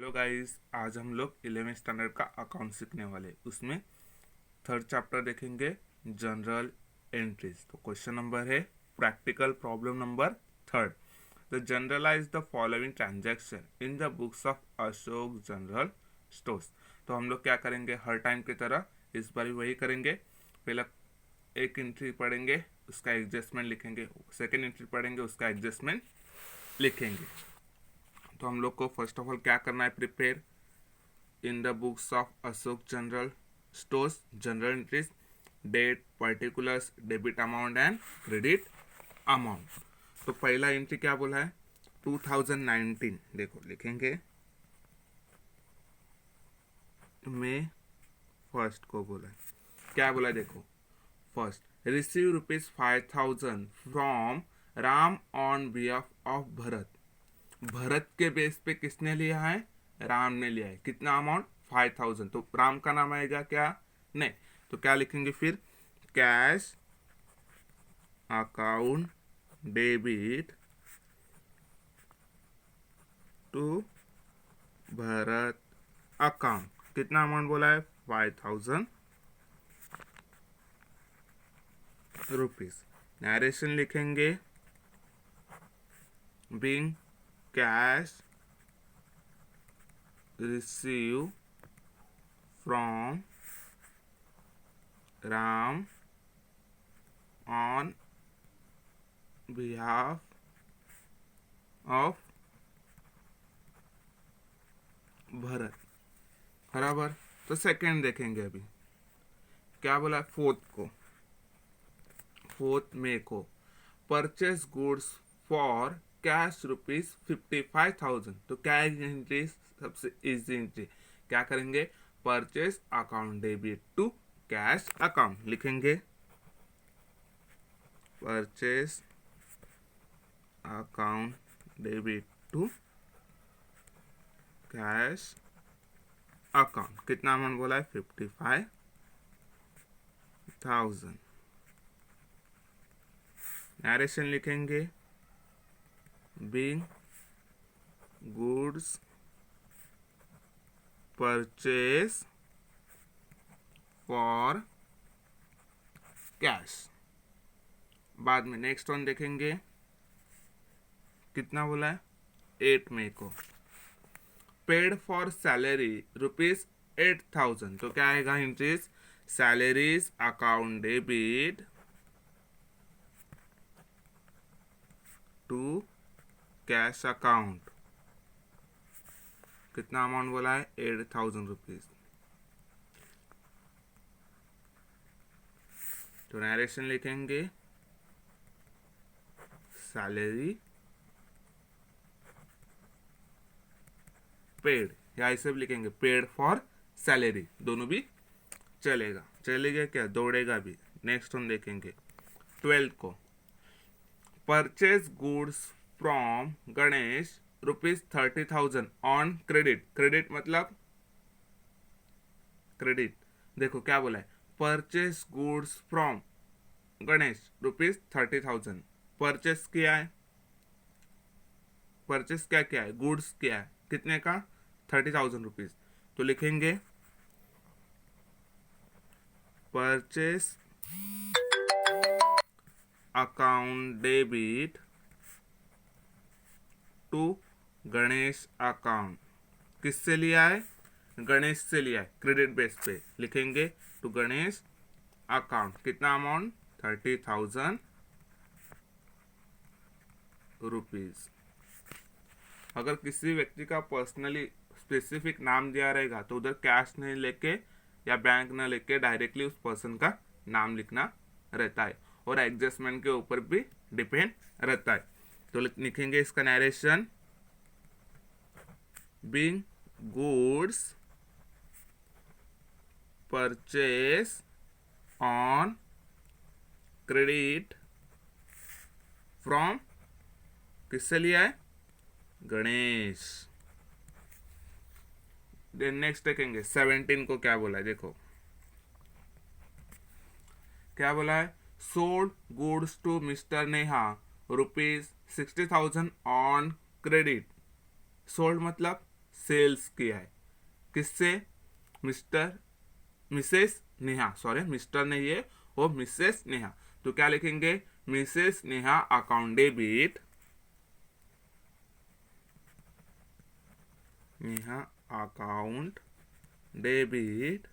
Hello guys, आज हम लोग 11th स्टैंडर्ड का अकाउंट सीखने वाले। उसमें थर्ड चैप्टर देखेंगे, जनरल एंट्रीज। तो क्वेश्चन नंबर है practical problem number third. The journalise the following transaction in the books of Ashok general stores. तो हम लोग क्या करेंगे, हर टाइम की तरह इस बार भी वही करेंगे। पहला एक एंट्री पढ़ेंगे, उसका एडजस्टमेंट लिखेंगे। सेकेंड एंट्री पढ़ेंगे, उसका एडजस्टमेंट लिखेंगे। तो हम लोग को फर्स्ट ऑफ ऑल क्या करना है, prepare in the books of Ashok general stores journal entries, date, particulars, debit amount and credit amount. तो पहला एंट्री क्या बोला है, 2019। देखो लिखेंगे, मई फर्स्ट को बोला है। क्या बोला है, देखो first receive ₹5,000 from Ram on behalf of Bharat. Bharat के बेस पे किसने लिया है, राम ने लिया है। कितना अमाउंट, 5,000। तो राम का नाम आएगा क्या, नहीं। तो क्या लिखेंगे फिर, cash account debit to Bharat account. कितना अमाउंट बोला है, 5,000 रुपीज। नरेशन लिखेंगे, being cash receive from Ram on behalf of Bharat, बराबर। तो सेकंड देखेंगे अभी, क्या बोला, फोर्थ मे को परचेस गुड्स फॉर कैश ₹55,000। तो क्या एंट्री, सबसे इजी एंट्री, क्या करेंगे, purchase account debit to cash account. लिखेंगे purchase account debit to cash account. कितना अमाउंट बोला है, 55,000। नरेशन लिखेंगे, being goods purchase for cash. बाद में नेक्स्ट वन देखेंगे, कितना बोला है, 8 मई को पेड फॉर सैलरी ₹8,000। तो क्या आएगा entries, salaries account debit to cash account. कितना अमाउंट बोला है, 8,000 रुपीज। तो नरेशन लिखेंगे, सैलरी पेड, या ऐसे भी लिखेंगे पेड फॉर सैलरी, दोनों भी चलेगा क्या, दौड़ेगा भी। नेक्स्ट हम देखेंगे 12 को purchase goods from Ganesh ₹30,000 on credit. Credit मतलब क्रेडिट। देखो क्या बोला है, purchase goods from Ganesh ₹30,000। Purchase किया है, परचेस क्या किया है, गुड्स किया है, कितने का, 30,000 रुपीज। तो लिखेंगे purchase account debit to Ganesh account. किससे लिया है, गणेश से लिया है, क्रेडिट बेस पे। लिखेंगे टू गणेश अकाउंट। कितना अमाउंट, 30,000 रुपीज। अगर किसी व्यक्ति का पर्सनली स्पेसिफिक नाम दिया रहेगा तो उधर कैश नहीं लेके या बैंक न लेके डायरेक्टली उस पर्सन का नाम लिखना रहता है, और एडजस्टमेंट के ऊपर भी डिपेंड रहता है। तो लिखेंगे इसका narration, being goods purchase on credit from, किससे लिया है, गणेश। देन नेक्स्ट देखेंगे 17 को क्या बोला है, देखो क्या बोला है, sold goods to mister Neha ₹60,000 on credit. Sold मतलब सेल्स किया है। किससे? मिसेस नेहा, सॉरी मिस्टर नहीं है वो, मिसेस नेहा। तो क्या लिखेंगे? Mrs Neha account debit, Neha account debit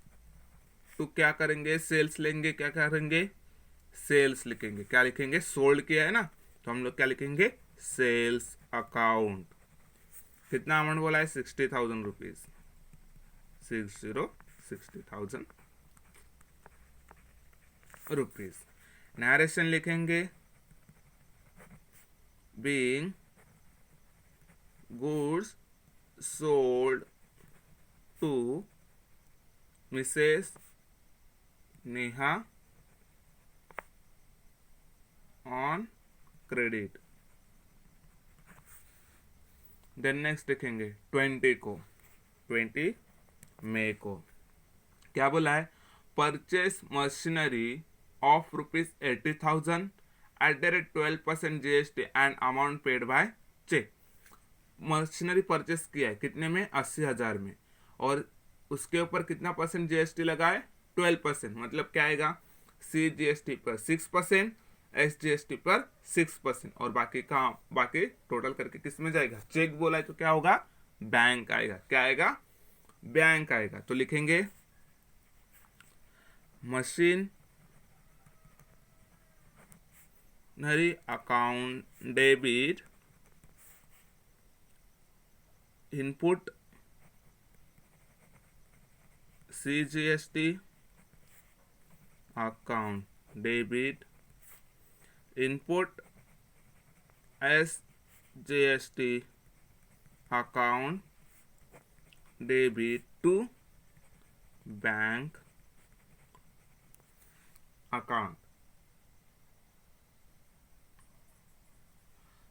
तो क्या करेंगे? सेल्स लेंगे, क्या करेंगे? सेल्स लिखेंगे। क्या लिखेंगे? सोल्ड किया है ना, तो हम लोग क्या लिखेंगे? Sales account. कितना अमाउंट बोला है? 60,000 रुपीज, 60,000 रुपीज। नरेशन लिखेंगे, being goods sold to missus Neha on credit. Then next लिखेंगे 20 को, 20 मई को। क्या बोला है? Purchase machinery of ₹80,000 at the rate 12% GST and amount paid by cheque. Machinery purchase किया है कितने में? 80,000 में, और उसके ऊपर कितना परसेंट GST लगा है? 12%। मतलब क्या आएगा? CGST पर 6%, SGST पर 6%, और बाकी का बाकी टोटल करके किस में जाएगा? चेक बोला है तो क्या होगा? बैंक आएगा। क्या आएगा? बैंक आएगा। तो लिखेंगे machinery account debit input CGST account debit input SGST account debit to bank account.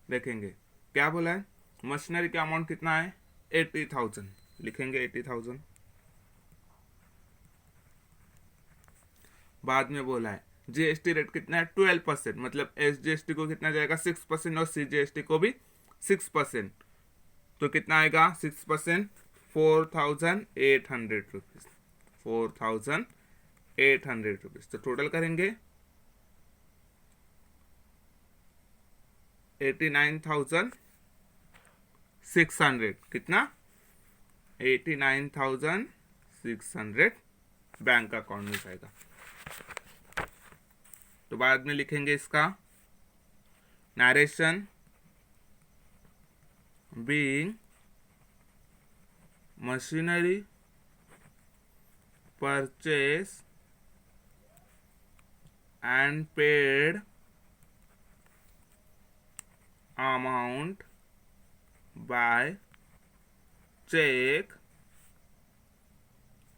देखेंगे क्या बोला है? मशीनरी का अमाउंट कितना है? 80,000। लिखेंगे 80,000। बाद में बोला है GST रेट कितना है? 12%। मतलब SGST को कितना जाएगा? 6%, और CGST को भी 6%। तो कितना आएगा? 6%, 4,800 रुपीज, 4,800 रुपीज। तो टोटल करेंगे 89,600। कितना? 89,600 बैंक अकाउंट में जाएगा। तो बाद में लिखेंगे इसका narration, being machinery purchase and paid amount by cheque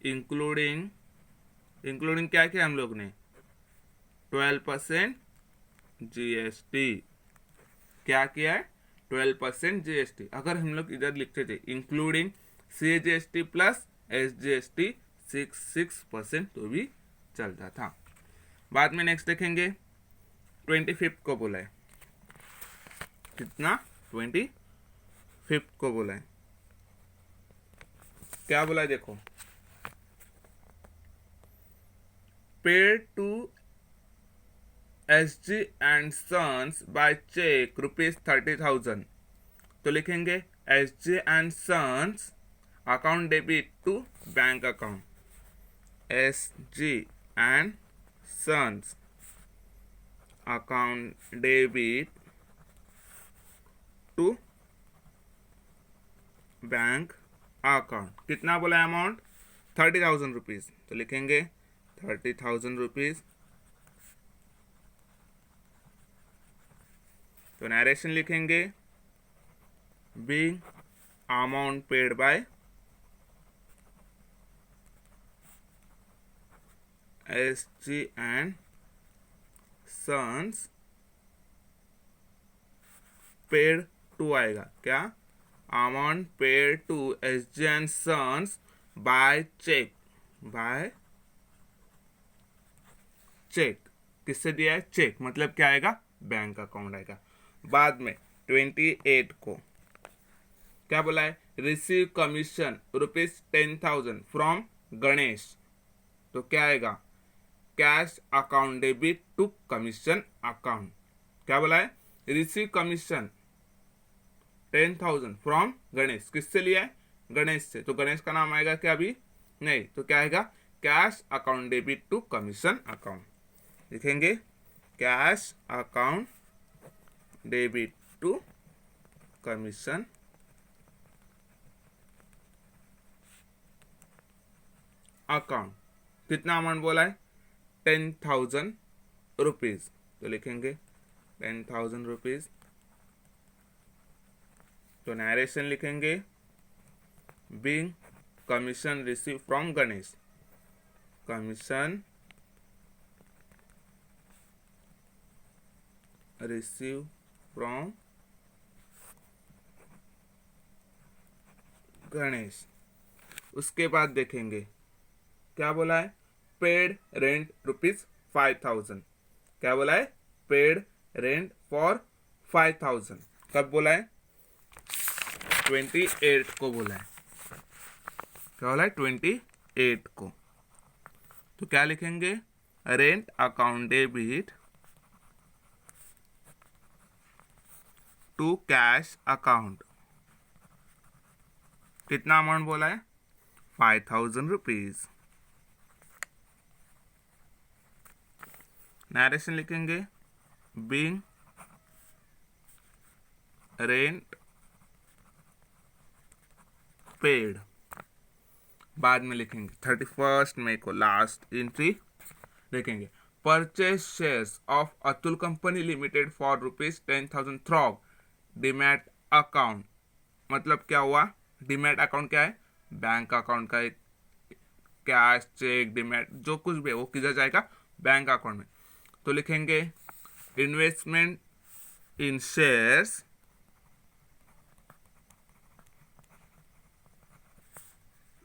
including क्या किया हम लोग ने? 12% GST। क्या किया है? 12% GST। अगर हम लोग इधर लिखते थे इंक्लूडिंग CGST प्लस SGST 6% तो भी चलता था। बाद में नेक्स्ट देखेंगे 25 को बोला है। कितना? 25 को बोला है। क्या बोला है? देखो, paid to SG and Sons by check ₹30,000। तो लिखेंगे SG and Sons account debit to bank account, SG and Sons account debit to bank account. कितना बोला है अमाउंट? 30,000 रुपीज। तो लिखेंगे 30,000 रुपीज। तो नरेशन लिखेंगे, being amount paid by SG and Sons paid to आएगा। क्या? Amount paid to SG and Sons by cheque, by cheque. किससे दिया है? चेक। मतलब क्या आएगा? बैंक अकाउंट आएगा। बाद में 28 को क्या बोला है, रिसीव कमीशन ₹10,000 फ्रॉम गणेश, तो क्या आएगा, cash account debit to commission account. क्या बोला है, रिसीव कमीशन 10,000 फ्रॉम गणेश, किससे लिया है, गणेश से, तो गणेश का नाम आएगा क्या अभी नहीं, तो क्या आएगा, cash account debit to commission account, लिखेंगे cash account debit to commission account. कितना अमाउंट बोला है, 10,000 रुपीज, तो लिखेंगे 10,000 रुपीज। तो नरेशन लिखेंगे being commission receive from Ganesh, commission receive from Ganesh. उसके बाद देखेंगे क्या बोला है, पेड रेंट ₹5,000। क्या बोला है, पेड रेंट फॉर 5,000, कब बोला है, 28 को बोला है। क्या बोला है, 28 को। तो क्या लिखेंगे, rent account debit to cash account. कितना अमाउंट बोला है, 5,000 रुपीज। नरेशन लिखेंगे बीइंग रेंट पेड, बाद में लिखेंगे 31 मई को लास्ट एंट्री लिखेंगे, purchase shares of Atul company limited for ₹10,000 through demat account. मतलब क्या हुआ, डीमैट अकाउंट क्या है, बैंक अकाउंट का एक कैश चेक डीमैट जो कुछ भी है वो किधर जाएगा, बैंक अकाउंट में। तो लिखेंगे investment in shares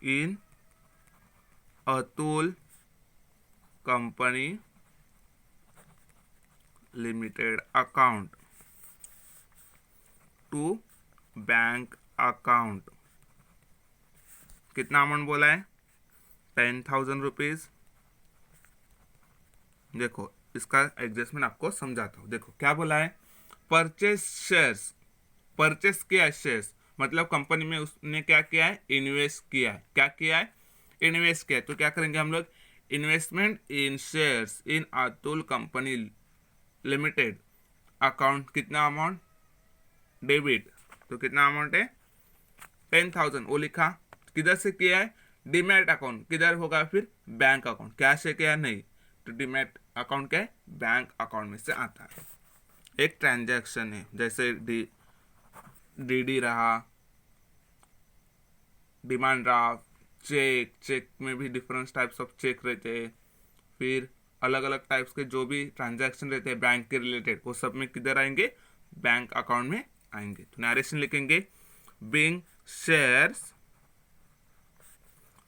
in Atul company limited account to bank account. कितना अमाउंट बोला है, 10,000 रुपीज। देखो इसका एडजस्टमेंट आपको समझाता हूँ। देखो क्या बोला है, परचेज शेयर्स, परचेस किया है शेयर्स, मतलब कंपनी में उसने क्या किया है, इन्वेस्ट किया है। क्या किया है, इन्वेस्ट किया है। तो क्या करेंगे हम लोग, investment in shares in Atul company limited account, कितना अमाउंट, डेबिट, तो कितना अमाउंट है, 10,000, वो लिखा। किधर से किया है, डीमैट अकाउंट, किधर होगा फिर, बैंक अकाउंट, कैश से किया नहीं, तो डीमैट अकाउंट क्या है, बैंक अकाउंट में से आता है। एक ट्रांजैक्शन है, जैसे डीडी रहा, डिमांड ड्राफ्ट, चेक, चेक में भी डिफरेंट टाइप्स ऑफ चेक रहते हैं, फिर अलग अलग टाइप्स के जो भी ट्रांजैक्शन रहते हैं बैंक के रिलेटेड, वो सब में किधर आएंगे, बैंक अकाउंट में आएंगे। तो नरेशन लिखेंगे बीइंग शेयर्स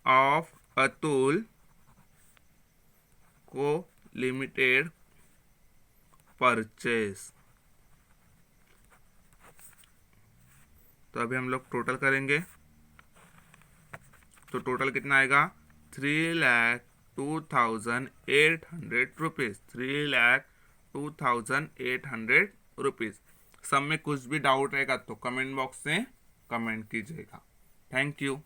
ऑफ अतुल को लिमिटेड परचेस। तो अभी हम लोग टोटल करेंगे, तो टोटल कितना आएगा, 3,02,800 रुपीज, 3,02,800 रुपीज। सब में कुछ भी डाउट रहेगा तो कमेंट बॉक्स में कमेंट कीजिएगा। Thank you.